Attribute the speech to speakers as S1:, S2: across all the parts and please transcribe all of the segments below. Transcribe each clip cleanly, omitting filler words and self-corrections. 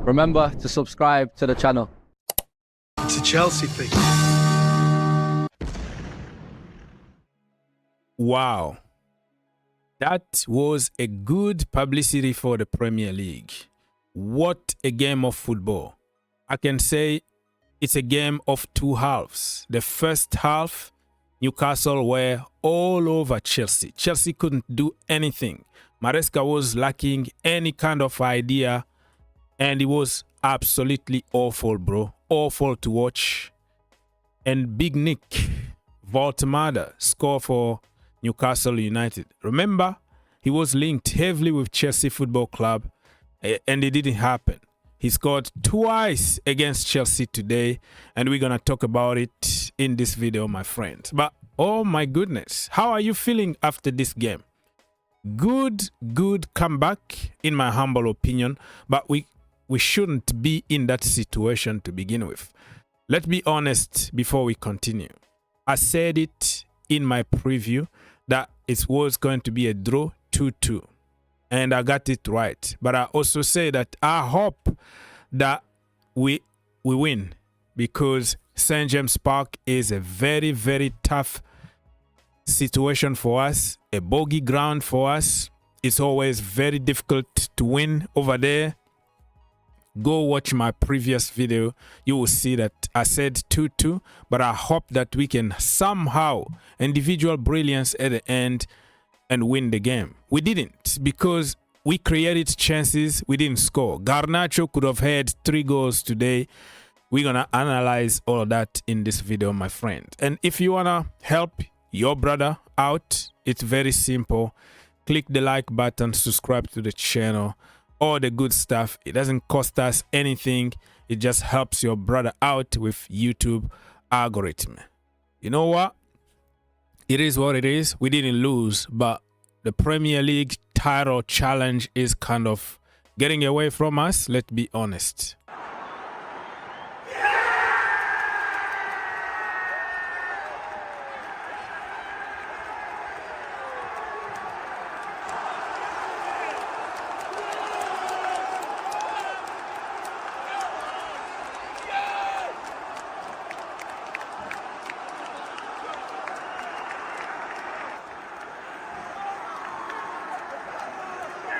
S1: Remember to subscribe to the channel.
S2: It's a Chelsea thing.
S3: Wow. That was a good publicity for the Premier League. What a game of football. I can say it's a game of two halves. The first half, Newcastle were all over Chelsea. Chelsea couldn't do anything. Maresca was lacking any kind of idea, and it was absolutely awful, bro. Awful to watch. And Big Nick Voltemada scored for Newcastle United. Remember, he was linked heavily with Chelsea Football Club, and it didn't happen. He scored twice against Chelsea today, and we're going to talk about it in this video, my friends. But, oh my goodness, how are you feeling after this game? Good comeback, in my humble opinion, but we shouldn't be in that situation to begin with. Let's be honest before we continue. I said it in my preview that it was going to be a draw 2-2. And I got it right. But I also say that I hope that we win, because St. James Park is a very, very tough situation for us, a bogey ground for us. It's always very difficult to win over there. Go watch my previous video. You will see that I said 2-2, but I hope that we can somehow, individual brilliance at the end, and win the game. We didn't, because we created chances, we didn't score. Garnacho could have had 3 goals today. We're gonna analyze all of that in this video, my friend. And if you wanna help your brother out, it's very simple. Click the like button, subscribe to the channel, all the good stuff. It doesn't cost us anything. It just helps your brother out with YouTube algorithm. You know what? It is what it is. We didn't lose, but the Premier League title challenge is kind of getting away from us. Let's be honest.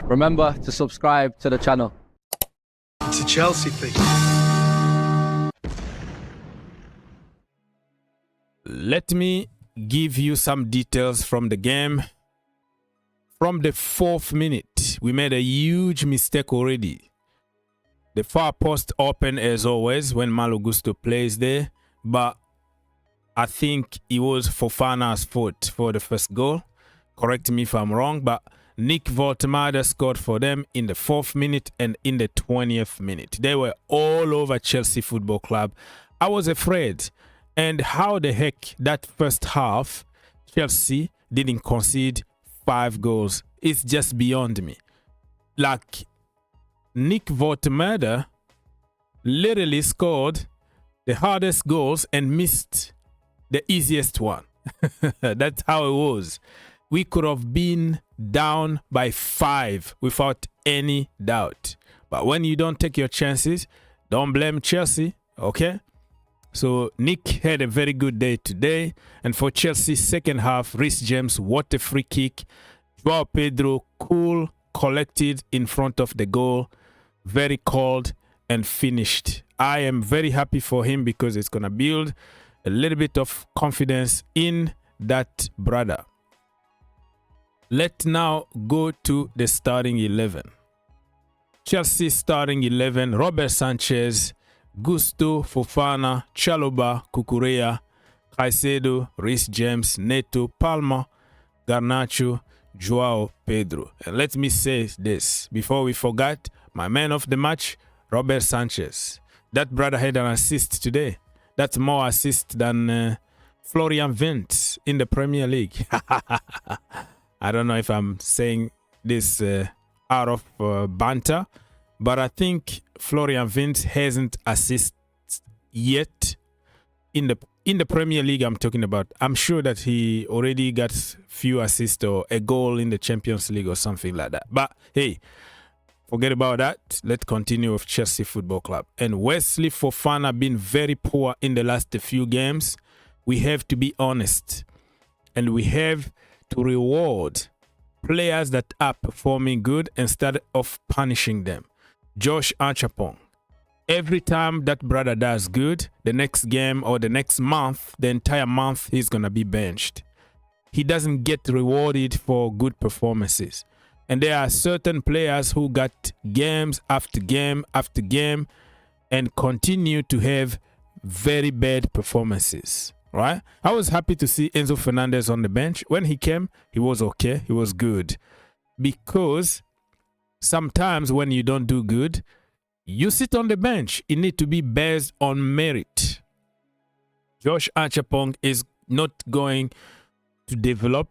S1: Remember to subscribe to the channel.
S2: It's a Chelsea thing.
S3: Let me give you some details from the game. From the 4th minute, we made a huge mistake already. The far post open as always when Malo Gusto plays there, but I think it was Fofana's fault for the first goal. Correct me if I'm wrong, but Nick Voltemada scored for them in the 4th minute and in the 20th minute. They were all over Chelsea Football Club. I was afraid. And how the heck that first half, Chelsea didn't concede 5 goals. It's just beyond me. Like, Nick Voltemada literally scored the hardest goals and missed the easiest one. That's how it was. We could have been down by 5 without any doubt. But when you don't take your chances, don't blame Chelsea, okay? So Nick had a very good day today. And for Chelsea, second half, Reece James, what a free kick. Joao Pedro, cool, collected in front of the goal. Very cold and finished. I am very happy for him because it's going to build a little bit of confidence in that brother. Let's now go to the starting 11. Chelsea starting 11, Robert Sanchez, Gusto, Fofana, Chalobah, Cucurella, Caicedo, Reece James, Neto, Palma, Garnacho, Joao Pedro. And let me say this, before we forget, my man of the match, Robert Sanchez. That brother had an assist today. That's more assist than Florian Wirtz in the Premier League. I don't know if I'm saying this out of banter, but I think Florian Wirtz hasn't assisted yet in the Premier League. I'm talking about. I'm sure that he already got few assists or a goal in the Champions League or something like that. But hey, forget about that. Let's continue with Chelsea Football Club. And Wesley Fofana been very poor in the last few games. We have to be honest. And we have to reward players that are performing good instead of punishing them. Josh Archapong. Every time that brother does good, the next game or the next month, the entire month, he's going to be benched. He doesn't get rewarded for good performances. And there are certain players who got games after game after game and continue to have very bad performances, right? I was happy to see Enzo Fernandez on the bench. When he came, he was okay. He was good. Because sometimes when you don't do good, you sit on the bench. It needs to be based on merit. Josh Archapong is not going to develop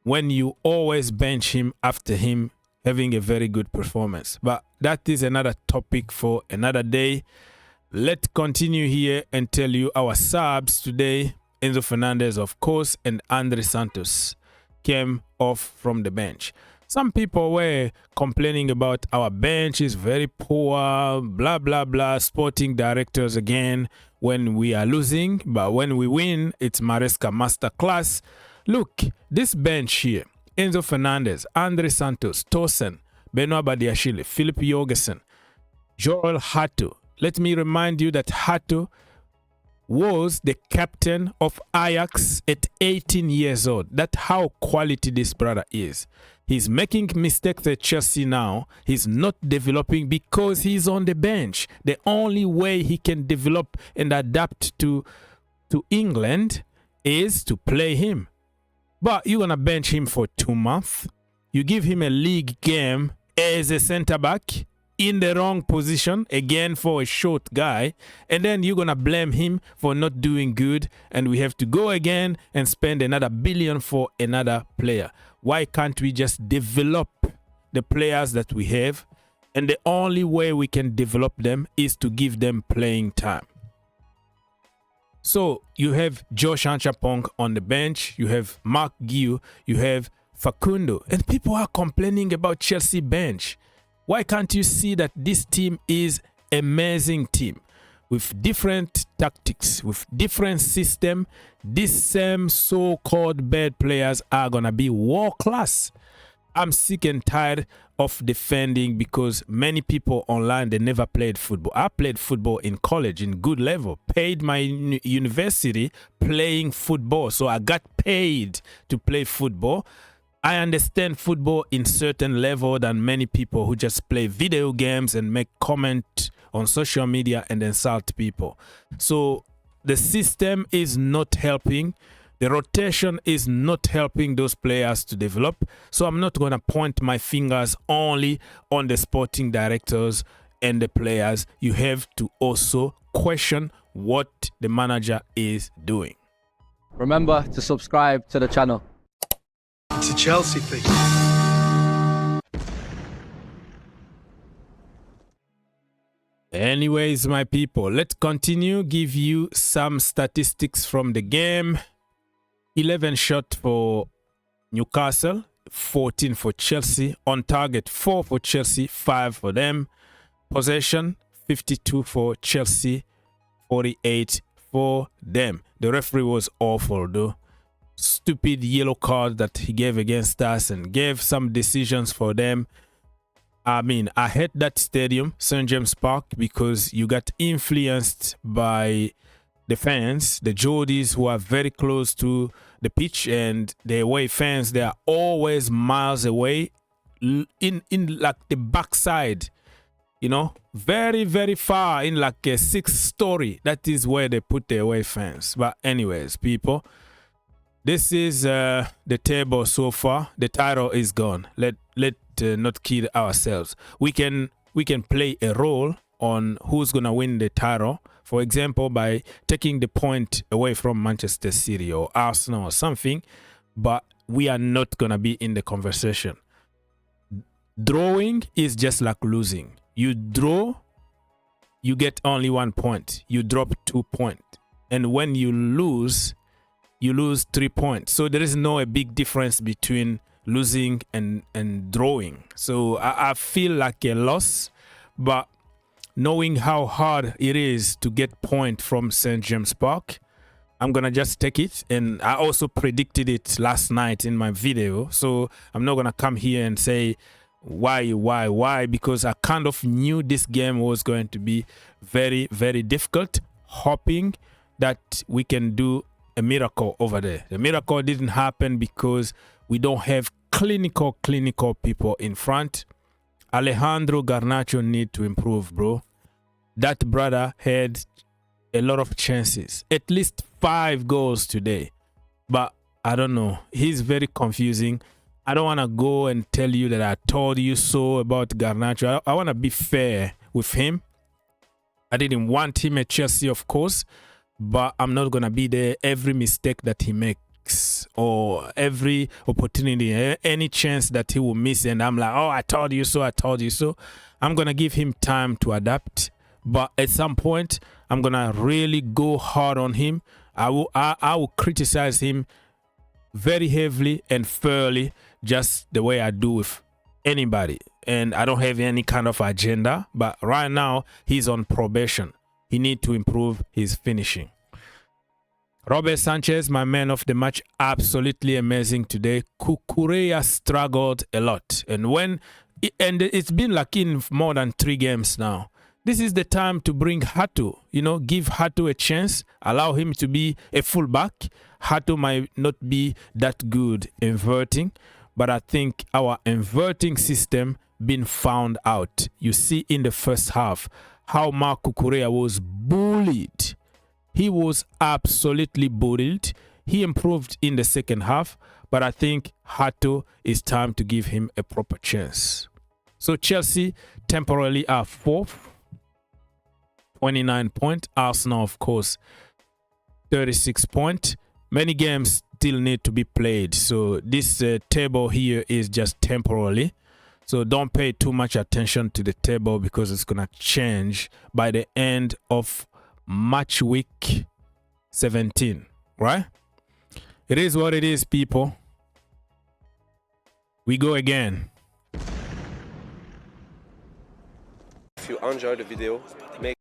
S3: when you always bench him after him having a very good performance. But that is another topic for another day. Let's continue here and tell you our subs today. Enzo Fernandez, of course, and Andre Santos came off from the bench. Some people were complaining about our bench is very poor, blah, blah, blah, sporting directors again when we are losing. But when we win, it's Maresca masterclass. Look, this bench here, Enzo Fernandez, Andre Santos, Tosin, Benoit Badiashile, Philip Jorgensen, Joel Hato. Let me remind you that Hato was the captain of Ajax at 18 years old. That's how quality this brother is. He's making mistakes at Chelsea now. He's not developing because he's on the bench. The only way he can develop and adapt to England is to play him. But you're going to bench him for 2 months. You give him a league game as a center-back in the wrong position, again for a short guy, and then you're going to blame him for not doing good, and we have to go again and spend another billion for another player. Why can't we just develop the players that we have? And the only way we can develop them is to give them playing time. So you have Josh Archapong on the bench, you have Mark Guiu, you have Facundo, and people are complaining about Chelsea bench. Why can't you see that this team is an amazing team with different tactics, with different system? These same so-called bad players are going to be world class. I'm sick and tired of defending because many people online, they never played football. I played football in college in good level, paid my university playing football. So I got paid to play football. I understand football in certain level than many people who just play video games and make comment on social media and insult people. So the system is not helping. The rotation is not helping those players to develop. So I'm not going to point my fingers only on the sporting directors and the players. You have to also question what the manager is doing.
S1: Remember to subscribe to the channel.
S2: It's a Chelsea thing.
S3: Anyways, my people, let's continue. Give you some statistics from the game. 11 shots for Newcastle, 14 for Chelsea. On target, 4 for Chelsea, 5 for them. Possession, 52 for Chelsea, 48 for them. The referee was awful though. Stupid yellow card that he gave against us and gave some decisions for them. I mean, I hate that stadium, St. James Park, because you got influenced by the fans, the Geordies who are very close to the pitch, and the away fans, they are always miles away in like the backside, you know, very, very far in like a 6th story. That is where they put the away fans. But anyways, people, this is the table so far. The title is gone. Let not kid ourselves. We can play a role on who's gonna win the title. For example, by taking the point away from Manchester City or Arsenal or something. But we are not gonna be in the conversation. Drawing is just like losing. You draw, you get only 1 point. You drop 2 points, and when you lose 3 points. So there is no a big difference between losing and drawing. So I feel like a loss, but knowing how hard it is to get point from St. James Park, I'm going to just take it. And I also predicted it last night in my video. So I'm not going to come here and say why, because I kind of knew this game was going to be very, very difficult, hoping that we can do a miracle over there. The miracle didn't happen because we don't have clinical people in front. Alejandro Garnacho need to improve, bro. That brother had a lot of chances, at least 5 goals today, but I don't know, he's very confusing. I don't want to go and tell you that I told you so about Garnacho. I want to be fair with him. I didn't want him at Chelsea, of course, but I'm not going to be there every mistake that he makes or every opportunity, any chance that he will miss. And I'm like, oh, I told you so, I told you so. I'm going to give him time to adapt. But at some point, I'm going to really go hard on him. I will criticize him very heavily and fairly, just the way I do with anybody. And I don't have any kind of agenda. But right now, he's on probation. He needs to improve his finishing. Robert Sanchez, my man of the match, absolutely amazing today. Cucurella struggled a lot. And it's been like in more than 3 games now. This is the time to bring Hato, give Hato a chance, allow him to be a fullback. Hato might not be that good inverting, but I think our inverting system been found out. You see in the first half how Marc Cucurella was bullied. He was absolutely bullied. He improved in the second half, but I think Hato is time to give him a proper chance. So Chelsea temporarily are 4th. 29 points. Arsenal, of course, 36 points. Many games still need to be played. So this table here is just temporarily. So don't pay too much attention to the table because it's going to change by the end of match week 17, right? It is what it is, people. We go again.
S4: If you enjoyed the video, make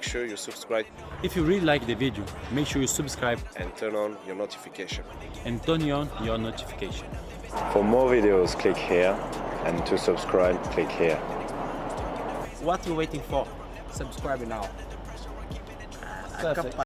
S4: sure you subscribe
S5: If you really like the video, make sure you subscribe
S4: and turn on your notification.
S5: and turn on your notification.
S6: For more videos, click here, and to subscribe, click here.
S7: What are you waiting for? Subscribe now.
S1: Perfect.